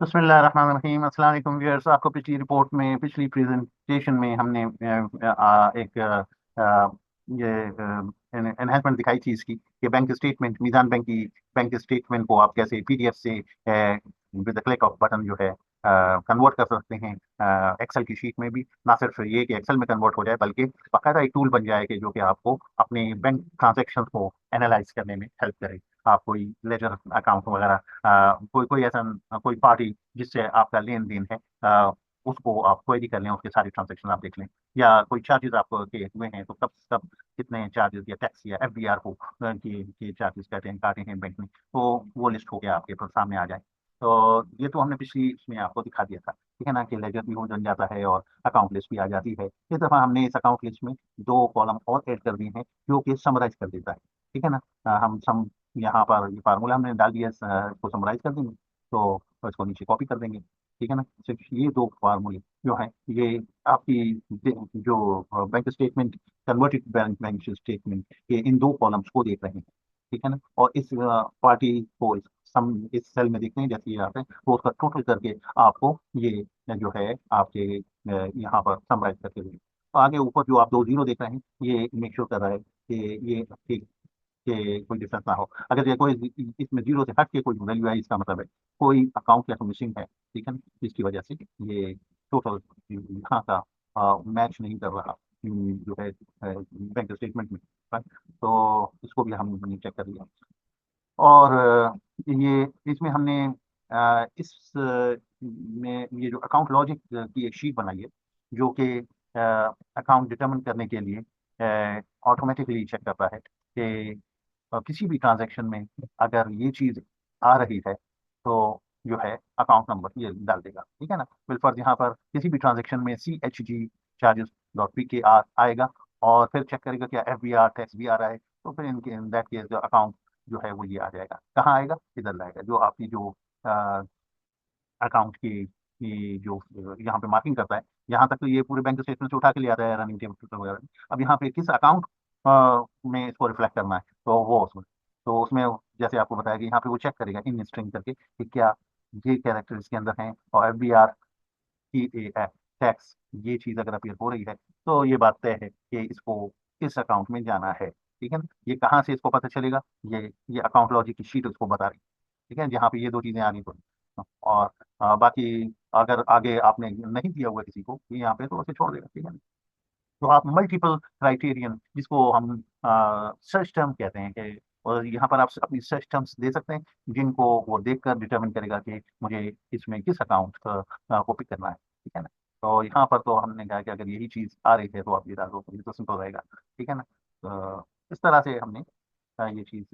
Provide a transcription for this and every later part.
बिस्मिल्लाहिर्रहमानिर्रहीम। अस्सलाम वालेकुम व्यूअर्स। आपको पिछली रिपोर्ट में, पिछली प्रेजेंटेशन में हमने एक ये एनहेंसमेंट दिखाई थी इसकी कि बैंक स्टेटमेंट, मीज़ान बैंक की बैंक स्टेटमेंट को आप कैसे पीडीएफ से with the click off button जो है कन्वर्ट कर सकते हैं एक्सेल की शीट में भी। ना सिर्फ ये कि एक्सेल में कन्वर्ट हो जाए, बल्कि बाकायदा एक टूल बन जाए कि जो कि आपको अपने बैंक ट्रांजेक्शन को एनालाइज करने में हेल्प करे। आप कोई लेजर अकाउंट वगैरह, कोई कोई ऐसा कोई पार्टी जिससे आपका लेन देन है, उसको आप क्वेरी कर लें, उसके सारे ट्रांजेक्शन आप देख लें। या कोई चार्जेस आप के हुए हैं तो कब कब कितने चार्जेस या टैक्स या एफडीआर को के चार्जेस कहते हैं काटे हैं बैंक में, तो वो लिस्ट हो गया आपके सामने आ जाए। तो ये तो हमने पिछली इसमें आपको दिखा दिया था, ठीक है ना, कि लेजर भी हो जन जाता है और अकाउंट लिस्ट भी आ जाती है। इस दफा हमने इस अकाउंट लिस्ट में दो कॉलम और ऐड कर दिए हैं जो कि समराइज कर देता है, ठीक है ना। हम सम यहाँ पर ये फार्मूला हमने डाल दिया, इसको समराइज कर देंगे तो इसको नीचे कॉपी कर देंगे, ठीक है ना। सिर्फ ये दो फार्मूले जो है ये आपकी जो bank statement, converted bank statement के इन दो कॉलम्स को देख रहे हैं, ठीक है ना। और इस पार्टी को सम इस सेल में देखते हैं, जैसे ये आता है तो उसका टोटल करके आपको ये जो है आपके यहाँ पर समराइज करके देंगे। तो आगे ऊपर जो आप दो जीरो देख रहे हैं, ये मेक श्योर कर रहा है कि ये ठीक के कोई डिफरेंस ना हो। अगर ये कोई इसमें जीरो से हट के कोई वैल्यू आई, इसका मतलब है कोई अकाउंट या तो मिसिंग है, ठीक है ना। जिसकी वजह से ये टोटल यहाँ का मैच नहीं कर रहा जो है बैंक स्टेटमेंट में, right? तो इसको भी हमने चेक कर लिया। और ये इसमें हमने इस में ये जो अकाउंट लॉजिक की एक शीट बनाई है जो कि अकाउंट डिटरमिन करने के लिए ऑटोमेटिकली चेक करता है कि किसी भी ट्रांजैक्शन में अगर ये चीज आ रही है तो जो है अकाउंट नंबर ये डाल देगा, ठीक है ना। बिलफर्ज यहाँ पर किसी भी ट्रांजैक्शन में CHG चार्जेस डॉट PKR आएगा और फिर चेक करेगा क्या FBR टैक्स भी आ रहा है, तो फिर इनके इन दैट केस जो अकाउंट जो है वो ये आ जाएगा। कहाँ आएगा? इधर लाएगा, जो आपकी जो अकाउंट की जो यहाँ पे मार्किंग करता है। यहाँ तक तो ये पूरे बैंक स्टेटमेंट से उठा के ले आता है रनिंग टेबल वगैरह। अब यहाँ पे किस अकाउंट में इसको रिफ्लेक्ट करना है तो वो उसमें जैसे आपको बताया कि यहाँ पे वो चेक करेगा इन स्ट्रिंग करके कि क्या ये कैरेक्टर इसके अंदर हैं, और FBR की टैक्स ये चीज अगर अपीयर हो रही है तो ये बात तय है कि इसको किस अकाउंट में जाना है, ठीक है ना। ये कहाँ से इसको पता चलेगा? ये अकाउंट लॉजिक की शीट उसको बता रही है, ठीक है, जहाँ पे ये दो चीजें आ रही तो। और बाकी अगर आगे आपने नहीं दिया हुआ किसी को यहाँ पे तो उसे छोड़ देगा, ठीक है ना। तो आप मल्टीपल क्राइटेरियन, जिसको हम सर्च टर्म कहते हैं कि, और यहाँ पर आप अपनी सर्च टर्म्स दे सकते हैं जिनको वो देखकर डिटरमिन करेगा कि मुझे इसमें किस अकाउंट को पिक करना है, ठीक है ना। तो यहाँ पर तो हमने कहा कि अगर यही चीज आ रही है तो आप ये डाल दो, तो ये तो सिंपल रहेगा, ठीक है ना। तो इस तरह से हमने ये चीज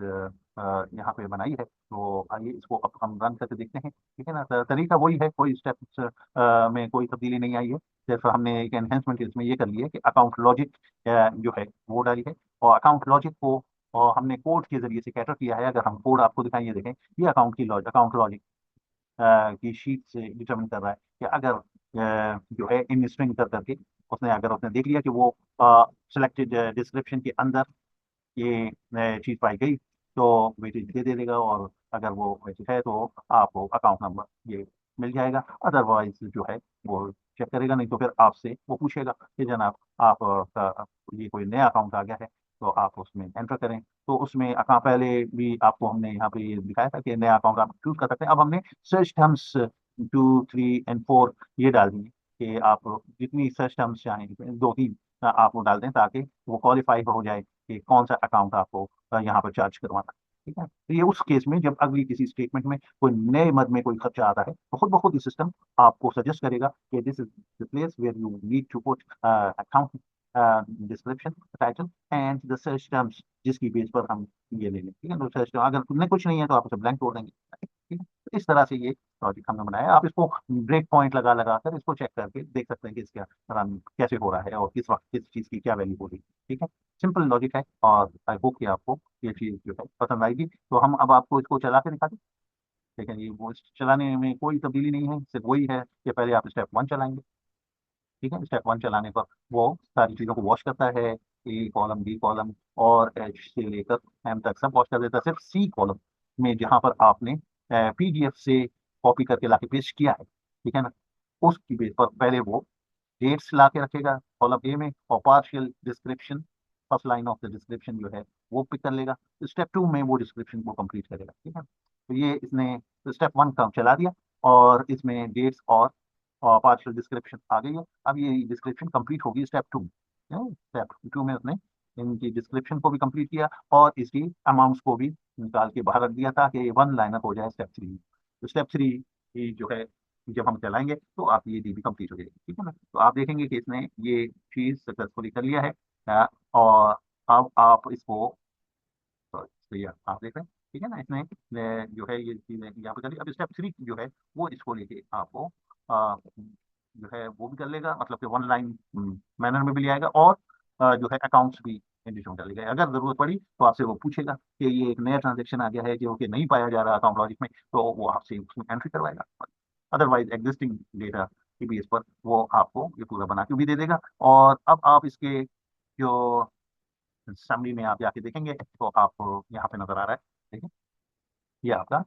यहाँ पे बनाई है। तो आइए इसको अब हम रन करके देखते हैं, ठीक है ना। तरीका वही है, कोई स्टेप्स में कोई तब्दीली नहीं आई है। सिर्फ हमने एक एनहेंसमेंट इसमें ये कर ली है कि अकाउंट लॉजिक जो है वो डाली है, और अकाउंट लॉजिक को और हमने कोड के जरिए से कैटर किया है। अगर हम कोड आपको दिखाएं, ये देखें, ये अकाउंट लॉजिक की शीट से डिटरमिन कर रहा है कि अगर जो है इन स्ट्रिंग कर करके उसने देख लिया कि वो सिलेक्टेड डिस्क्रिप्शन के अंदर ये चीज पाई गई तो वेटेज दे देगा, और अगर वो वेटेज है तो आपको अकाउंट नंबर ये मिल जाएगा। अदरवाइज जो है वो चेक करेगा, नहीं तो फिर आपसे वो पूछेगा कि जनाब आप ये कोई नया अकाउंट आ गया है तो आप उसमें एंटर करें। तो उसमें अकाउंट पहले भी आपको हमने यहाँ पे ये दिखाया था कि नया अकाउंट आप चूज कर सकते हैं। अब हमने सर्च टर्म्स 2, 3 एंड 4 ये डाल दिए कि आप जितनी सर्च टर्म्स चाहें, दो तीन आप वो डाल दें ताकि वो क्वालिफाई हो जाए कि कौन सा अकाउंट आपको यहाँ पर चार्ज करवाना है, ठीक है। तो ये उस केस में जब अगली किसी स्टेटमेंट में कोई नए मद में कोई खर्चा आता है तो खुद ब खुद सिस्टम आपको सजेस्ट करेगा कि this is the place where you need to put account description, title and the search terms, जिसकी बेस पर हम ये ले लें, ठीक है। तो सर्च टर्म अगर तुमने कुछ नहीं है तो आप उसे ब्लैंक छोड़ देंगे, ठीक है। तो इस तरह से ये प्रोजेक्ट हमने बनाया। आप इसको ब्रेक पॉइंट लगा लगा कर इसको चेक करके देख सकते हैं कि इसका रन कैसे हो रहा है और किस वक्त किस चीज़ की क्या वैल्यू हो रही है, ठीक है। सिंपल लॉजिक है और आई होप कि आपको ये चीज़ जो है पसंद आएगी। तो हम अब आपको इसको चला के दिखा दें, ठीक है। ये वो चलाने में कोई तब्दीली नहीं है, सिर्फ वही है कि पहले आप स्टेप 1 चलाएंगे, ठीक है। स्टेप 1 चलाने पर वो सारी चीज़ों को वॉश करता है, A कॉलम, B कॉलम और H से लेकर M तक सब वॉश कर देता है। सिर्फ C कॉलम में जहाँ पर आपने PDF से कॉपी करके लाके पेस्ट किया है, ठीक है ना, उसकी बेस पर पहले वो डेट्स ला के रखेगा कॉलम ए में, और partial description, first line of the description जो है वो पिक कर लेगा। स्टेप 2 में वो डिस्क्रिप्शन को कंप्लीट करेगा, ठीक है। तो ये इसने स्टेप 1 काम चला दिया, और इसमें डेट्स और पार्शियल डिस्क्रिप्शन आ गई है। अब ये डिस्क्रिप्शन कंप्लीट होगी स्टेप 2। स्टेप 2 में उसने इनकी डिस्क्रिप्शन को भी कंप्लीट किया, और इसकी अमाउंट्स को भी निकाल के बाहर रख दिया था कि वन लाइनर हो जाए स्टेप 3। तो स्टेप 3 जो है जब हम चलाएंगे तो आप ये डीबी कंप्लीट हो जाएगी, ठीक है ना। तो आप देखेंगे कि इसने ये चीज सक्सेसफुली कर लिया है। और अब आप इसको, तो ये आप देख रहे हैं, ठीक है ना, इसने जो है ये चीजें यहाँ पे कर ली। अब स्टेप 3 जो है वो इसको लेके आपको जो है वो भी कर लेगा, मतलब कि वन लाइन मैनर में भी ले आएगा, और जो है अकाउंट्स भी एडिशन कर लेगा। अगर जरूरत पड़ी तो आपसे वो पूछेगा कि ये एक नया ट्रांजेक्शन आ गया है जो कि नहीं पाया जा रहा अकाउंट लॉजिक में, तो वो आपसे उसमें एंट्री करवाएगा। अदरवाइज एग्जिस्टिंग डेटा की बेस पर वो आपको ये पूरा बना के भी दे देगा। और अब आप इसके जो समरी में आप जाके देखेंगे तो आपको यहाँ पे नजर आ रहा है, ठीक है, ये आपका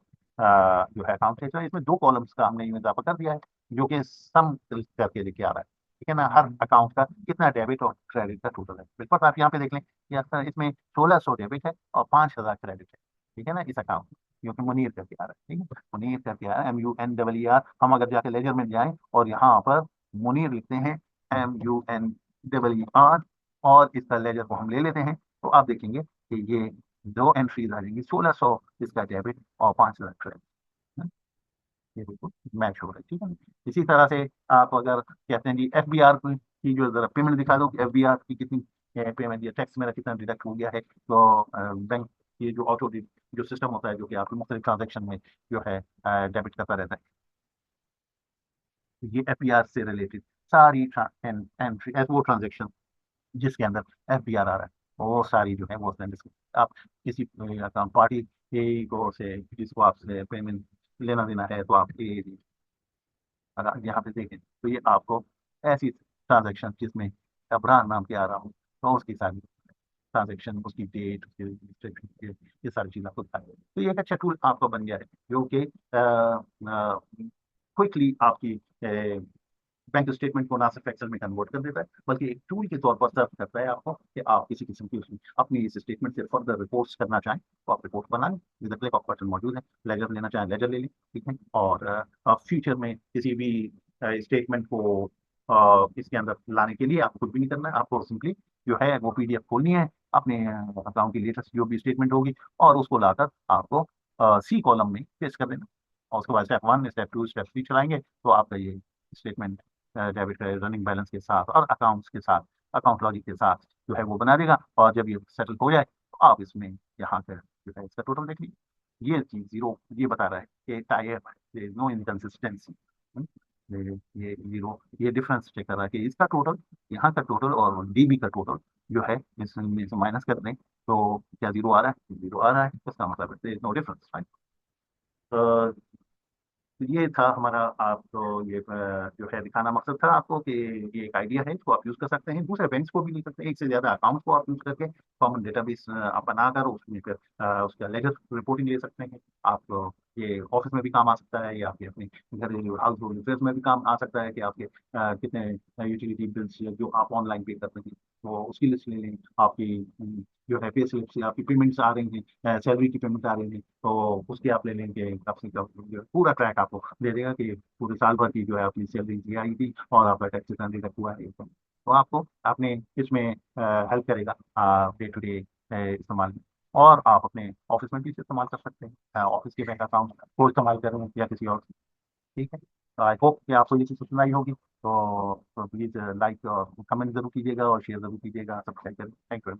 जो है अकाउंट है। इसमें दो कॉलम्स का हमने इजाफा कर दिया है, जो कि सम करके लेके आ रहा है, ठीक है ना, हर अकाउंट का कितना डेबिट और क्रेडिट का टोटल है। बिल्कुल आप यहाँ पे देख लें कि आपका इसमें 1600 डेबिट है और 5000 क्रेडिट है, ठीक है ना, इस अकाउंट में, जो कि मुनीर करके आ रहा है, ठीक है, मुनीर करके आ रहा है, MUNEER। हम अगर जाके लेजर में जाएं और यहाँ पर मुनीर लिखते हैं, MUNEER, और इसका लेजर को हम ले लेते हैं, तो आप देखेंगे कि ये दो एंट्रीज आ जाएंगी, 1600 इसका डेबिट और 5000 क्रेडिट। ये बिल्कुल मैच हो रहा है, ठीक है। इसी तरह से आप अगर कहते हैं जी FBR की जो जरा पेमेंट दिखा दो कि FBR की कितनी पेमेंट या टैक्स मेरा कितना डिडक्ट हो गया है, तो बैंक ये जो ऑटो जो सिस्टम होता है जो कि आपके मुख्तलिफ ट्रांजेक्शन में जो है डेबिट करता रहता है, ये FBR से रिलेटेड सारी एंट्री वो ट्रांजेक्शन जिसके अंदर FBR आ रहा है, वो सारी जो है वो आप किसी अकाउंट पार्टी को से जिसको आपसे पेमेंट लेना देना है, तो आप अगर यहाँ पे देखें तो ये आपको ऐसी ट्रांजेक्शन जिसमें अबरार नाम के आ रहा हो, तो उसकी सारी ट्रांजेक्शन, उसकी डेट, उसकी registration, ये सारी चीज़ आपको दिखाई। तो ये एक अच्छा टूल आपका बन गया है, जो कि क्विकली आपकी बैंक स्टेटमेंट को ना सिर्फ एक्सेल में कन्वर्ट कर देता है, बल्कि एक टूल के तौर पर सर्व करता है आपको कि आप किसी किस्म की उसमें अपनी इस स्टेटमेंट से फर्दर रिपोर्ट्स करना चाहें तो आप रिपोर्ट बना लें। विद क्लिक ऑफ बटन मौजूद है। लेजर लेना चाहें लेजर ले लें, ठीक है। और फ्यूचर में किसी भी स्टेटमेंट को इसके अंदर लाने के लिए आपको कुछ भी नहीं करना है, आपको सिंपली जो है वो PDF खोलनी है अपने अकाउंट की लेटेस्ट जो भी स्टेटमेंट होगी, और उसको लाकर आपको C कॉलम में पेस्ट कर देना। और उसके बाद स्टेप 1, स्टेप 2, स्टेप 3 चलाएंगे तो आपका ये स्टेटमेंट डेबिट रनिंग बैलेंस के साथ और अकाउंट्स के साथ, अकाउंट लॉजिक के साथ जो है वो बना देगा। और जब ये सेटल हो जाए तो आप इसमें यहाँ पर जो है इसका टोटल देख लीजिए। ये चीज जीरो ये बता रहा है कि टाइप नो इनकन्सिस्टेंसी, ये जीरो ये डिफरेंस चेक कर रहा है कि इसका टोटल, यहाँ का टोटल और DB का टोटल जो है इसमें से माइनस कर दें तो क्या जीरो आ रहा है, जीरो आ रहा है, इसका मतलब है नो डिफरेंस, राइट। तो ये था हमारा आपको ये जो है दिखाना मकसद था आपको कि ये एक आइडिया है, इसको आप यूज कर सकते हैं, दूसरे बैंक्स को भी ले सकते हैं, एक से ज्यादा अकाउंट को आप यूज करके कॉमन डेटाबेस आप बनाकर उसमें फिर उसका लेजर रिपोर्टिंग ले सकते हैं आप। ये ऑफिस में भी काम आ सकता है, या आपके अपने घरेलू हाउस होल्ड अफेयर्स में भी काम आ सकता है कि आपके कितने यूटिलिटी बिल्स जो आप ऑनलाइन पे करते हैं तो उसकी लिस्ट ले लें। आपकी जो है पे स्लिप से आपकी पेमेंट्स आ रही हैं, सैलरी की पेमेंट आ रही है, तो उसके आप ले लेंगे, आपसे पूरा ट्रैक आपको दे देगा कि पूरे साल भर की जो है अपनी सैलरी ये आई थी और आपका टैक्स रिटर्न तक हुआ है, तो आपको अपने इसमें हेल्प करेगा डे टू डे इस्तेमाल में। और आप अपने ऑफिस में भी इसे इस्तेमाल कर सकते हैं, ऑफिस के बैंक अकाउंट को इस्तेमाल करें या किसी और से, ठीक है। तो आई होप कि आपको ये चीज़ पसंद आई होगी, तो प्लीज़ लाइक और कमेंट जरूर कीजिएगा और शेयर जरूर कीजिएगा, सब्सक्राइब करें। Thank you.